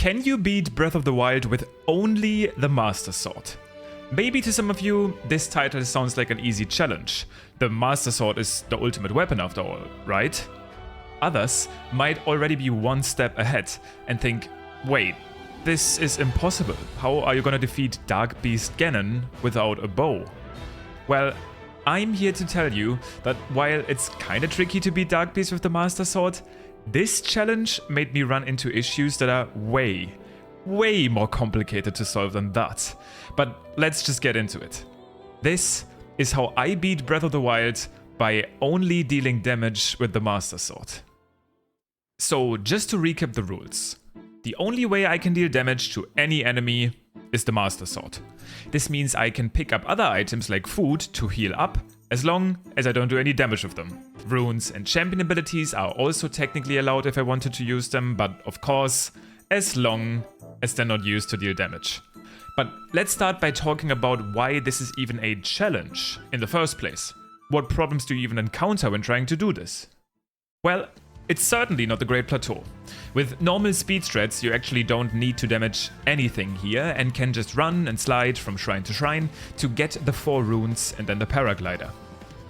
Can you beat Breath of the Wild with only the Master Sword? Maybe to some of you, this title sounds like an easy challenge. The Master Sword is the ultimate weapon after all, right? Others might already be one step ahead and think, wait, this is impossible. How are you gonna defeat Dark Beast Ganon without a bow? Well, I'm here to tell you that while it's kinda tricky to beat Dark Beast with the Master Sword, this challenge made me run into issues that are way more complicated to solve than that. But let's just get into it. This is how I beat Breath of the Wild by only dealing damage with the Master Sword. So just to recap the rules. The only way I can deal damage to any enemy is the Master Sword. This means I can pick up other items like food to heal up, as long as I don't do any damage with them. Runes and champion abilities are also technically allowed if I wanted to use them, but of course, as long as they're not used to deal damage. But let's start by talking about why this is even a challenge in the first place. What problems do you even encounter when trying to do this? Well, it's certainly not the Great Plateau. With normal speed strats, you actually don't need to damage anything here and can just run and slide from shrine to shrine to get the 4 runes and then the paraglider.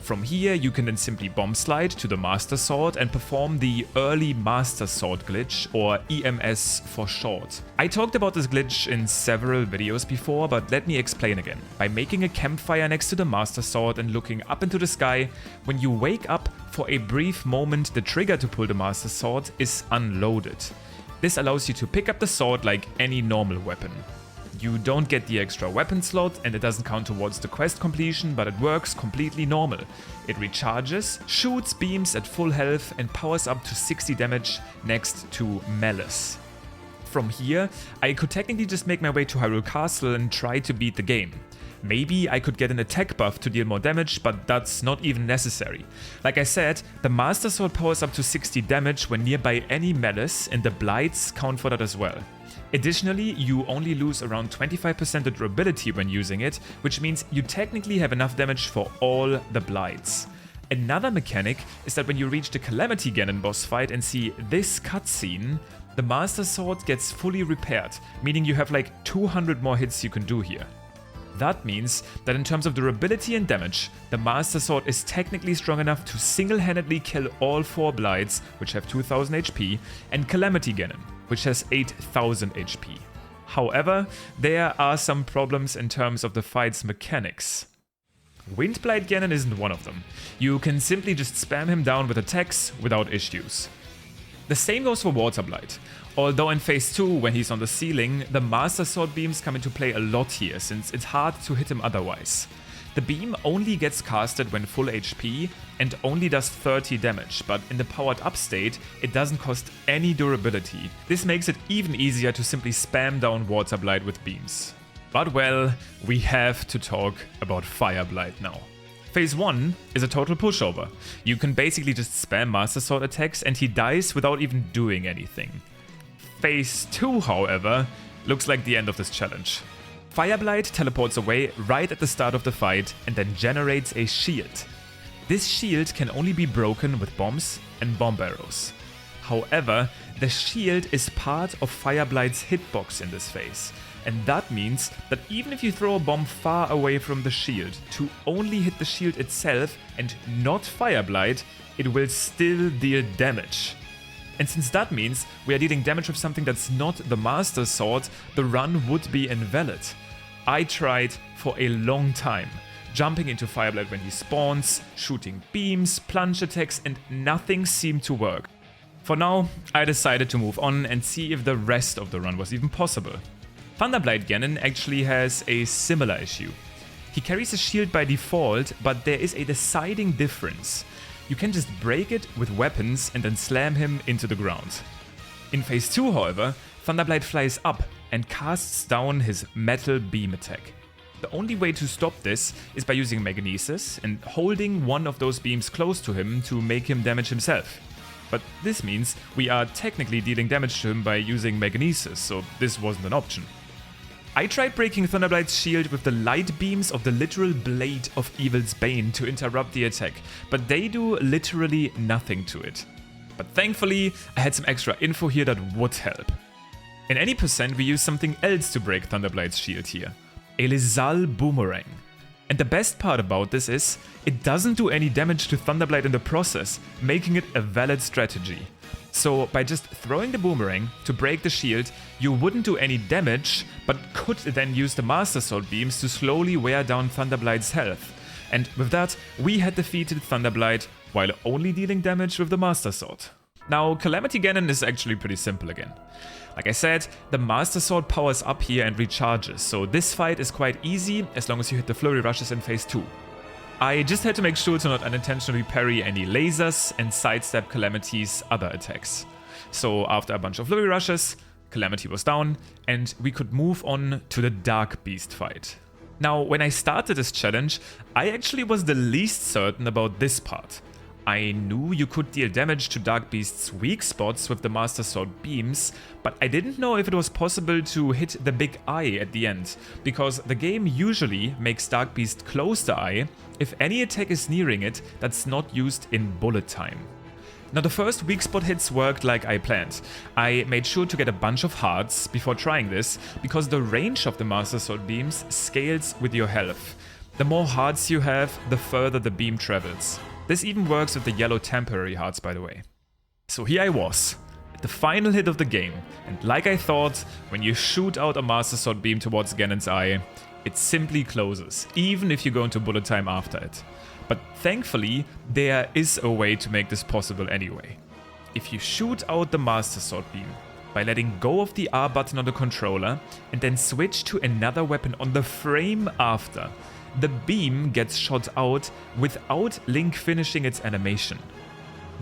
From here, you can then simply bomb slide to the Master Sword and perform the Early Master Sword glitch, or EMS for short. I talked about this glitch in several videos before, but let me explain again. By making a campfire next to the Master Sword and looking up into the sky, when you wake up, for a brief moment the trigger to pull the Master Sword is unloaded. This allows you to pick up the sword like any normal weapon. You don't get the extra weapon slot and it doesn't count towards the quest completion, but it works completely normal. It recharges, shoots beams at full health and powers up to 60 damage next to Malice. From here, I could technically just make my way to Hyrule Castle and try to beat the game. Maybe I could get an attack buff to deal more damage, but that's not even necessary. Like I said, the Master Sword powers up to 60 damage when nearby any Malice, and the blights count for that as well. Additionally, you only lose around 25% of durability when using it, which means you technically have enough damage for all the blights. Another mechanic is that when you reach the Calamity Ganon boss fight and see this cutscene, the Master Sword gets fully repaired, meaning you have like 200 more hits you can do here. That means that in terms of durability and damage, the Master Sword is technically strong enough to single-handedly kill all 4 blights, which have 2000 HP, and Calamity Ganon, which has 8000 HP. However, there are some problems in terms of the fight's mechanics. Windblight Ganon isn't one of them. You can simply just spam him down with attacks without issues. The same goes for Waterblight. Although in phase 2, when he's on the ceiling, the Master Sword beams come into play a lot here, since it's hard to hit him otherwise. The beam only gets casted when full HP and only does 30 damage, but in the powered up state, it doesn't cost any durability. This makes it even easier to simply spam down Waterblight with beams. But well, we have to talk about Fireblight now. Phase 1 is a total pushover. You can basically just spam Master Sword attacks and he dies without even doing anything. Phase 2, however, looks like the end of this challenge. Fireblight teleports away right at the start of the fight and then generates a shield. This shield can only be broken with bombs and bomb arrows. However, the shield is part of Fireblight's hitbox in this phase, and that means that even if you throw a bomb far away from the shield to only hit the shield itself and not Fireblight, it will still deal damage. And since that means we are dealing damage with something that's not the Master Sword, the run would be invalid. I tried for a long time, jumping into Fireblight when he spawns, shooting beams, plunge attacks, and nothing seemed to work. For now, I decided to move on and see if the rest of the run was even possible. Thunderblight Ganon actually has a similar issue. He carries a shield by default, but there is a deciding difference. You can just break it with weapons and then slam him into the ground. In phase 2, however, Thunderblight flies up and casts down his metal beam attack. The only way to stop this is by using Magnesis and holding one of those beams close to him to make him damage himself. But this means we are technically dealing damage to him by using Magnesis, so this wasn't an option. I tried breaking Thunderblight's shield with the light beams of the literal blade of Evil's Bane to interrupt the attack, but they do literally nothing to it. But thankfully, I had some extra info here that would help. In any percent, we use something else to break Thunderblight's shield here. A Lizal Boomerang. And the best part about this is, it doesn't do any damage to Thunderblight in the process, making it a valid strategy. So by just throwing the boomerang to break the shield, you wouldn't do any damage, but could then use the Master Sword beams to slowly wear down Thunderblight's health. And with that, we had defeated Thunderblight while only dealing damage with the Master Sword. Now, Calamity Ganon is actually pretty simple again. Like I said, the Master Sword powers up here and recharges, so this fight is quite easy as long as you hit the flurry rushes in phase 2. I just had to make sure to not unintentionally parry any lasers and sidestep Calamity's other attacks. So after a bunch of flurry rushes, Calamity was down and we could move on to the Dark Beast fight. Now, when I started this challenge, I actually was the least certain about this part. I knew you could deal damage to Dark Beast's weak spots with the Master Sword beams, but I didn't know if it was possible to hit the big eye at the end, because the game usually makes Dark Beast close the eye if any attack is nearing it that's not used in bullet time. Now, the first weak spot hits worked like I planned. I made sure to get a bunch of hearts before trying this, because the range of the Master Sword beams scales with your health. The more hearts you have, the further the beam travels. This even works with the yellow temporary hearts, by the way. So here I was, at the final hit of the game, and like I thought, when you shoot out a Master Sword beam towards Ganon's eye, it simply closes, even if you go into bullet time after it. But thankfully, there is a way to make this possible anyway. If you shoot out the Master Sword beam by letting go of the R button on the controller and then switch to another weapon on the frame after, the beam gets shot out without Link finishing its animation.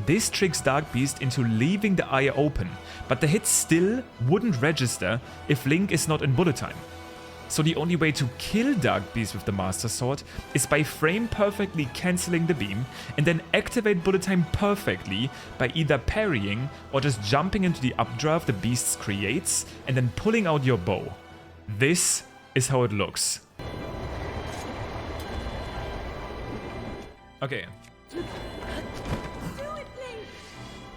This tricks Dark Beast into leaving the eye open, but the hit still wouldn't register if Link is not in bullet time. So the only way to kill Dark Beast with the Master Sword is by frame perfectly cancelling the beam and then activate bullet time perfectly by either parrying or just jumping into the updraft the beast creates and then pulling out your bow. This is how it looks. Okay.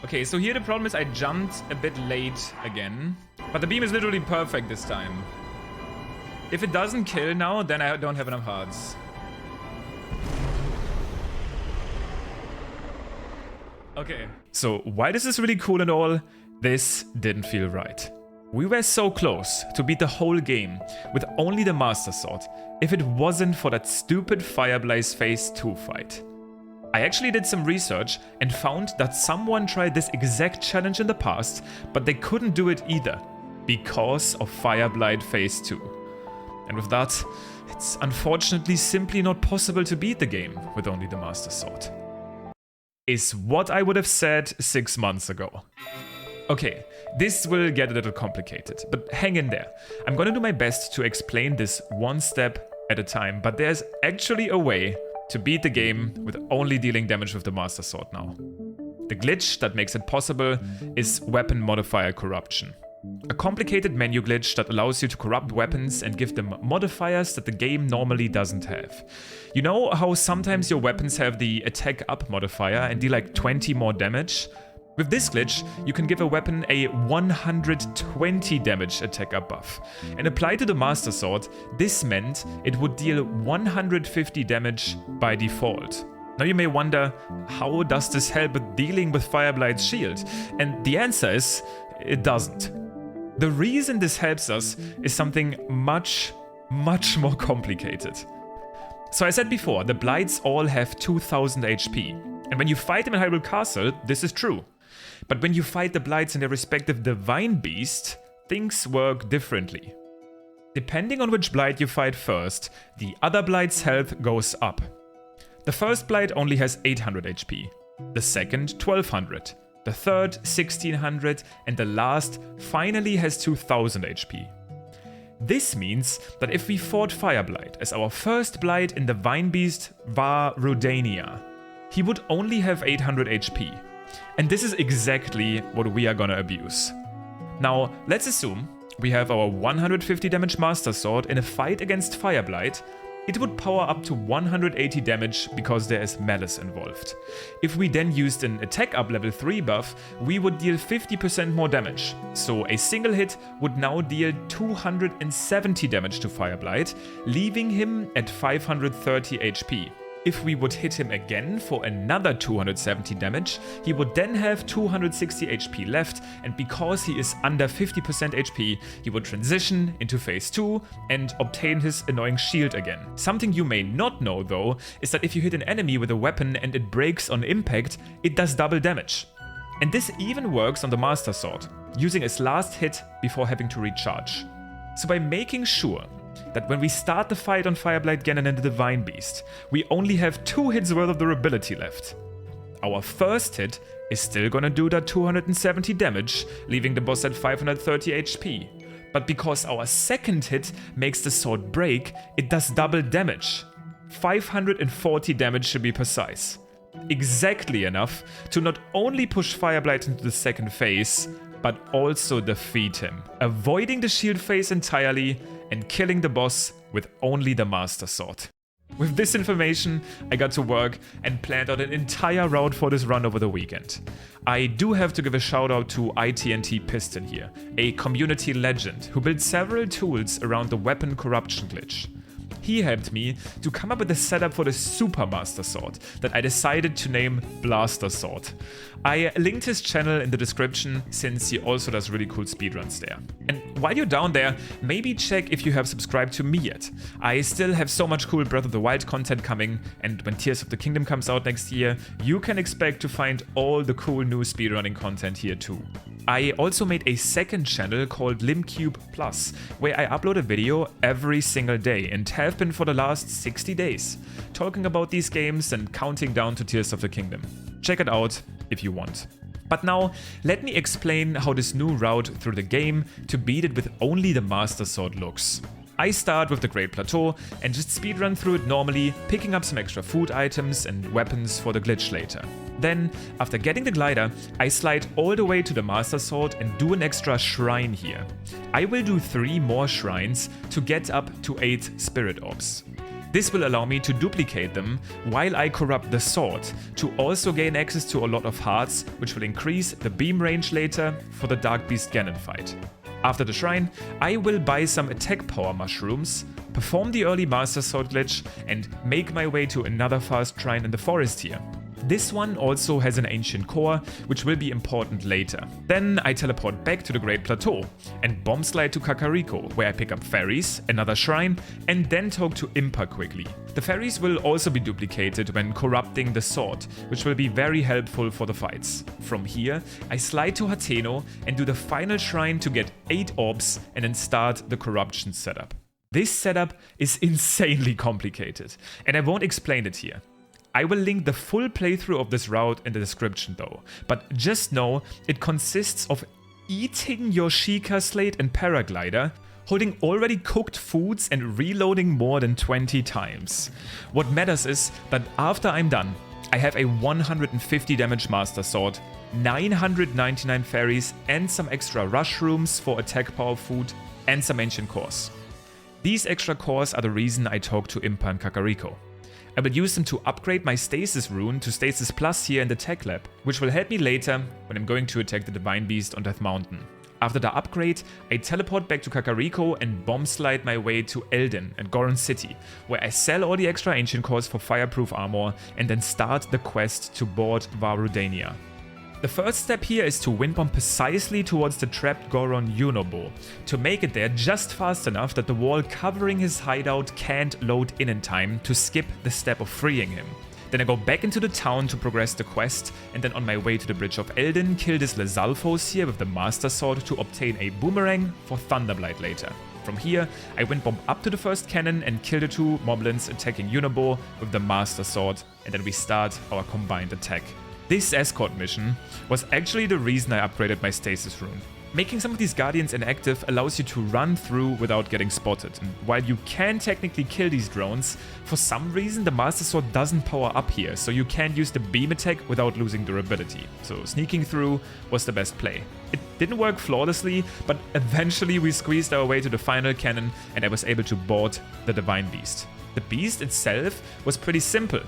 Okay, so here the problem is I jumped a bit late again, but the beam is literally perfect this time. If it doesn't kill now, then I don't have enough hearts. Okay. So while this is really cool and all, this didn't feel right. We were so close to beat the whole game with only the Master Sword if it wasn't for that stupid Fireblight phase 2 fight. I actually did some research and found that someone tried this exact challenge in the past, but they couldn't do it either, because of Fireblight phase 2. And with that, it's unfortunately simply not possible to beat the game with only the Master Sword. Is what I would have said 6 months ago. Okay, this will get a little complicated, but hang in there. I'm gonna do my best to explain this one step at a time, but there's actually a way to beat the game with only dealing damage with the Master Sword now. The glitch that makes it possible is weapon modifier corruption. A complicated menu glitch that allows you to corrupt weapons and give them modifiers that the game normally doesn't have. You know how sometimes your weapons have the attack up modifier and deal like 20 more damage? With this glitch, you can give a weapon a 120 damage attack up buff. And applied to the Master Sword, this meant it would deal 150 damage by default. Now you may wonder, how does this help with dealing with Fireblight's shield? And the answer is, it doesn't. The reason this helps us is something much more complicated. So I said before, the blights all have 2000 HP. And when you fight them in Hyrule Castle, this is true. But when you fight the blights in their respective divine beast, things work differently. Depending on which blight you fight first, the other blight's health goes up. The first blight only has 800 HP, the second 1200, the third 1600, and the last finally has 2000 HP. This means that if we fought Fireblight as our first blight in the Vine Beast Var Rudania, he would only have 800 HP. And this is exactly what we are gonna abuse. Now, let's assume we have our 150 damage Master Sword in a fight against Fireblight, it would power up to 180 damage because there is malice involved. If we then used an attack up level 3 buff, we would deal 50% more damage. So a single hit would now deal 270 damage to Fireblight, leaving him at 530 HP. If we would hit him again for another 270 damage, he would then have 260 HP left, and because he is under 50% HP, he would transition into phase 2 and obtain his annoying shield again. Something you may not know though, is that if you hit an enemy with a weapon and it breaks on impact, it does double damage. And this even works on the Master Sword, using its last hit before having to recharge. So by making sure that when we start the fight on Fireblight Ganon and the Divine Beast, we only have 2 hits worth of durability left. Our first hit is still gonna do that 270 damage, leaving the boss at 530 HP. But because our second hit makes the sword break, it does double damage. 540 damage to be precise. Exactly enough to not only push Fireblight into the second phase, but also defeat him, avoiding the shield phase entirely and killing the boss with only the Master Sword. With this information, I got to work and planned out an entire route for this run over the weekend. I do have to give a shout out to ITNT Piston here, a community legend who built several tools around the weapon corruption glitch. He helped me to come up with a setup for the Super Master Sword that I decided to name Blaster Sword. I linked his channel in the description since he also does really cool speedruns there. And while you're down there, maybe check if you have subscribed to me yet. I still have so much cool Breath of the Wild content coming, and when Tears of the Kingdom comes out next year, you can expect to find all the cool new speedrunning content here too. I also made a second channel called Limcube Plus, where I upload a video every single day and have been for the last 60 days, talking about these games and counting down to Tears of the Kingdom. Check it out if you want. But now, let me explain how this new route through the game to beat it with only the Master Sword looks. I start with the Great Plateau and just speedrun through it normally, picking up some extra food items and weapons for the glitch later. Then, after getting the glider, I slide all the way to the Master Sword and do an extra shrine here. I will do 3 more shrines to get up to 8 Spirit Orbs. This will allow me to duplicate them while I corrupt the sword, to also gain access to a lot of hearts, which will increase the beam range later for the Dark Beast Ganon fight. After the shrine, I will buy some attack power mushrooms, perform the early Master Sword glitch, and make my way to another fast shrine in the forest here. This one also has an ancient core, which will be important later. Then I teleport back to the Great Plateau and bomb slide to Kakariko, where I pick up fairies, another shrine, and then talk to Impa quickly. The fairies will also be duplicated when corrupting the sword, which will be very helpful for the fights. From here, I slide to Hateno and do the final shrine to get 8 orbs and then start the corruption setup. This setup is insanely complicated, and I won't explain it here. I will link the full playthrough of this route in the description though, but just know it consists of eating your Sheikah Slate and Paraglider, holding already cooked foods and reloading more than 20 times. What matters is that after I'm done, I have a 150 damage Master Sword, 999 fairies and some extra rush rooms for attack power food and some ancient cores. These extra cores are the reason I talk to Impa and Kakariko. I will use them to upgrade my Stasis rune to Stasis Plus here in the Tech Lab, which will help me later when I'm going to attack the Divine Beast on Death Mountain. After the upgrade, I teleport back to Kakariko and bomb slide my way to Eldin and Goron City, where I sell all the extra ancient cores for fireproof armor and then start the quest to board Varudania. The first step here is to wind bomb precisely towards the trapped Goron Yunobo, to make it there just fast enough that the wall covering his hideout can't load in time to skip the step of freeing him. Then I go back into the town to progress the quest, and then on my way to the Bridge of Eldin, kill this Lizalfos here with the Master Sword to obtain a boomerang for Thunderblight later. From here, I wind bomb up to the first cannon and kill the 2 moblins attacking Yunobo with the Master Sword, and then we start our combined attack. This escort mission was actually the reason I upgraded my Stasis rune. Making some of these guardians inactive allows you to run through without getting spotted, and while you can technically kill these drones, for some reason the Master Sword doesn't power up here, so you can't use the beam attack without losing durability, so sneaking through was the best play. It didn't work flawlessly, but eventually we squeezed our way to the final cannon and I was able to board the Divine Beast. The beast itself was pretty simple.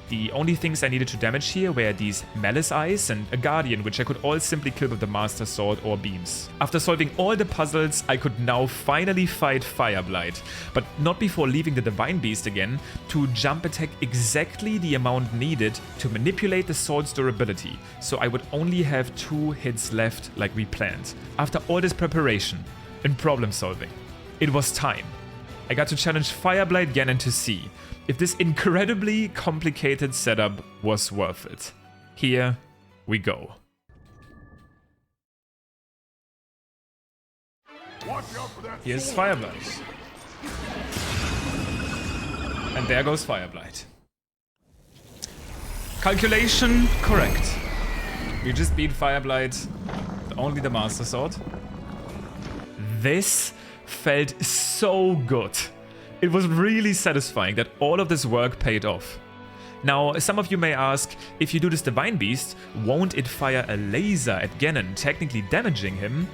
The only things I needed to damage here were these Malice Eyes and a Guardian, which I could all simply kill with the Master Sword or beams. After solving all the puzzles, I could now finally fight Fireblight, but not before leaving the Divine Beast again to jump attack exactly the amount needed to manipulate the sword's durability, so I would only have 2 hits left like we planned. After all this preparation and problem solving, it was time. I got to challenge Fireblight Ganon to see if this incredibly complicated setup was worth it. Here we go. Here's Fireblight. And there goes Fireblight. Calculation correct. We just beat Fireblight, only the Master Sword. This felt so good. It was really satisfying that all of this work paid off. Now, some of you may ask, if you do this Divine Beast, won't it fire a laser at Ganon, technically damaging him?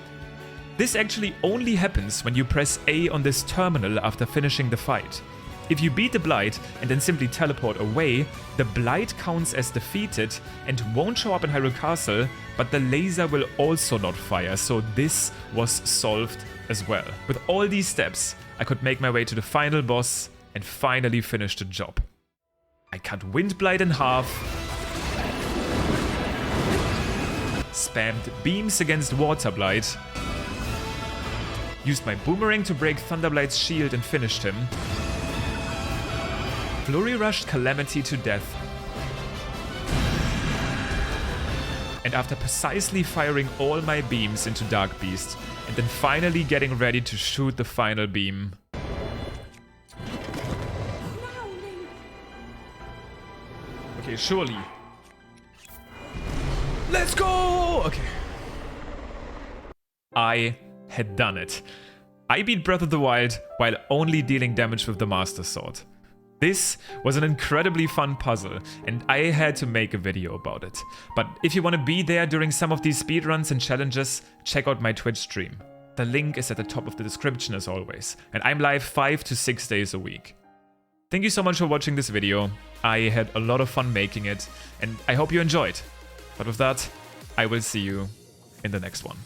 This actually only happens when you press A on this terminal after finishing the fight. If you beat the Blight and then simply teleport away, the Blight counts as defeated and won't show up in Hyrule Castle, but the laser will also not fire, so this was solved as well. With all these steps, I could make my way to the final boss and finally finish the job. I cut Wind Blight in half, spammed beams against Water Blight, used my boomerang to break Thunderblight's shield and finished him, Flurry rushed Calamity to death, and after precisely firing all my beams into Dark Beast, and then finally getting ready to shoot the final beam. Okay, surely. Let's go! Okay. I had done it. I beat Breath of the Wild while only dealing damage with the Master Sword. This was an incredibly fun puzzle, and I had to make a video about it. But if you want to be there during some of these speedruns and challenges, check out my Twitch stream. The link is at the top of the description as always, and I'm live 5 to 6 days a week. Thank you so much for watching this video. I had a lot of fun making it, and I hope you enjoyed. But with that, I will see you in the next one.